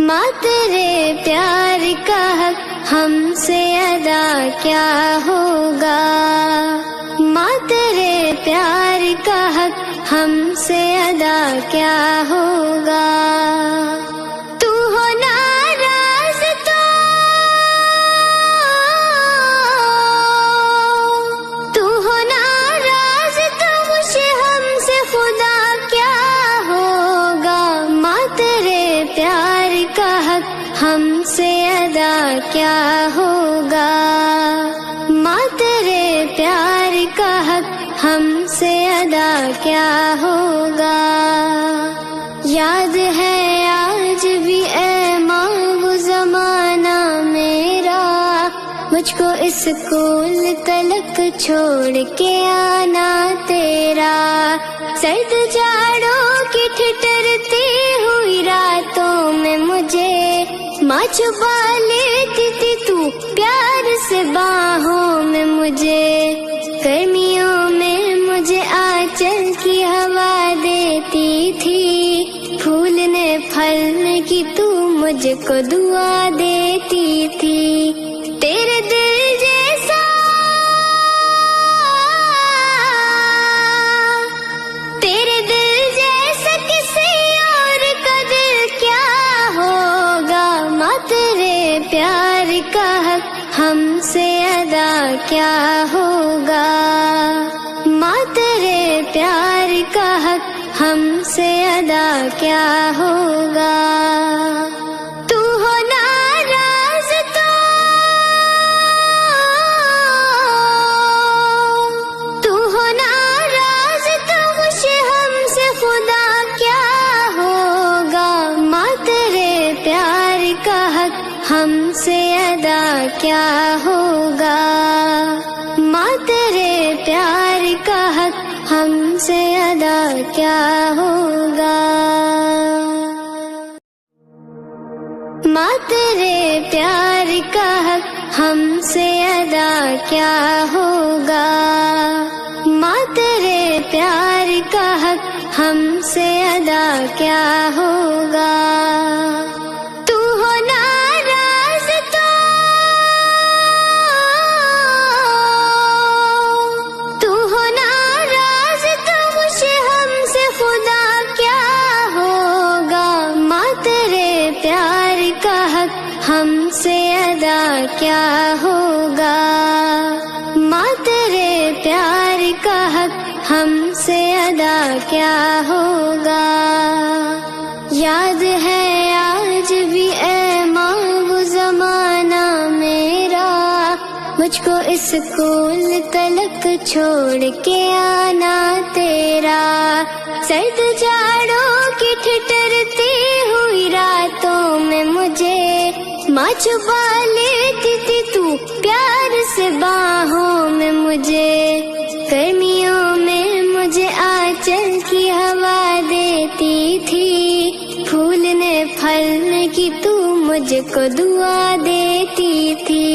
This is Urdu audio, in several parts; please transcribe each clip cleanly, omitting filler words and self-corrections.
ماں تیرے پیار کا حق ہم سے ادا کیا ہوگا، ماں تیرے پیار کا حق ہم سے ادا کیا ہوگا۔ تو ہو ناراض تو ہو ناراض تو مجھے ہم سے خدا کیا ہوگا، ماں تیرے پیار کا حق ہم سے ادا کیا ہوگا، ماں تیرے پیار کا حق ہم سے ادا کیا ہوگا۔ یاد ہے آج بھی اے ماں وہ زمانہ میرا، مجھ کو اسکول تلک چھوڑ کے آنا تیرا، سرد جاڑوں کی ٹھٹرتی ہوئی راتوں میں مجھے ماں چھپا لیتی تھی تو پیار سے باہوں میں مجھے، گرمیوں میں مجھے آنچل کی ہوا دیتی تھی، پھولنے پھلنے کی تو مجھ کو دعا دیتی تھی، تیرے دل جیسا تیرے دل جیسا کسی اور کا دل کیا ہوگا، ماں تیرے پیار کا حق ہم سے ادا کیا ہوگا، ماں تیرے پیار کا حق ہم سے ادا کیا ہوگا۔ تو ہو ناراض تو ہو ناراض تو مجھے ہم سے خدا کیا ہوگا، ماں تیرے پیار کا حق ہم سے ادا کیا ہوگا، ماں تیرے پیار کا حق ہم سے ادا کیا ہوگا۔ ماں تیرے پیار کا حق ہم سے ادا کیا ہوگا، ماں تیرے پیار کا حق ہم سے ادا کیا ہوگا۔ تو ہو ناراض تو ہو ناراض تو مجھے ہم سے خدا کیا ہوگا، ماں تیرے پیار کا حق ہم سے ادا کیا ہوگا، ماں تیرے پیار کا حق ہم سے ادا کیا ہوگا۔ یاد ہے آج بھی اے ماں وہ زمانہ میرا، مجھ کو اسکول تلک چھوڑ کے آنا تیرا، سرد جاڑوں کی ٹھٹرتی ہوئی راتوں میں مجھے ماں چھپا لیتی تھی تو پیار سے باہوں میں مجھے، گرمیوں میں مجھے آنچل کی ہوا دیتی تھی، پھولنے پھلنے کی تو مجھ کو دعا دیتی تھی،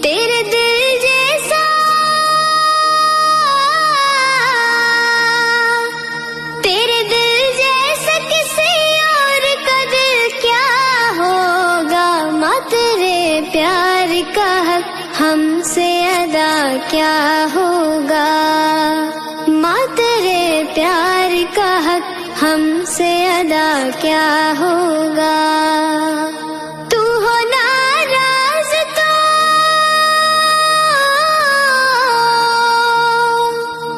تیرے دل جیسا تیرے دل جیسا کسی اور کا دل کیا ہوگا، ماں تیرے پیار کا حق ہم سے ادا کیا ہوگا، ماں تیرے پیار کا حق ہم سے ادا کیا ہوگا۔ تو ہو ناراض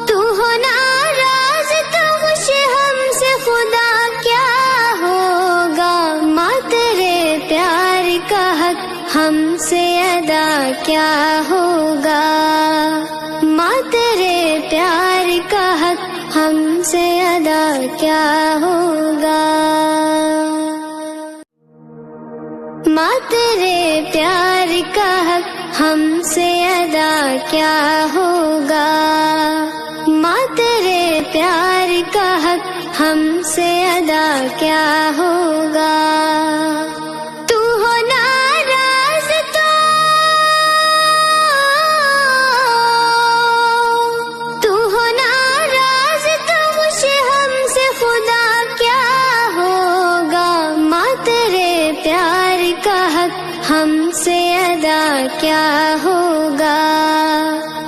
تو ہو ناراض تو مجھے ہم سے خدا کیا ہوگا، ماں تیرے پیار کا حق ہم سے ادا کیا ہوگا، ماں تیرے پیار کا حق ہم سے ادا کیا ہوگا۔ ماں تیرے پیار کا حق ہم سے ادا کیا ہوگا، ماں تیرے پیار کا حق ہم سے ادا کیا ہوگا۔ تو ہو ناراض تو ہو ناراض تو مجھے ہم سے خدا کیا ہوگا، ماں تیرے پیار کا حق ہم سے ادا کیا ہوگا؟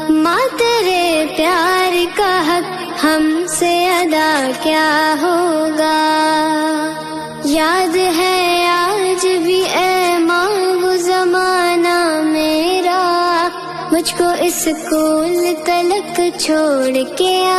ماں تیرے پیار کا حق ہم سے ادا کیا ہوگا؟ یاد ہے آج بھی اے ماں وہ زمانہ میرا، مجھ کو اسکول تلک چھوڑ کے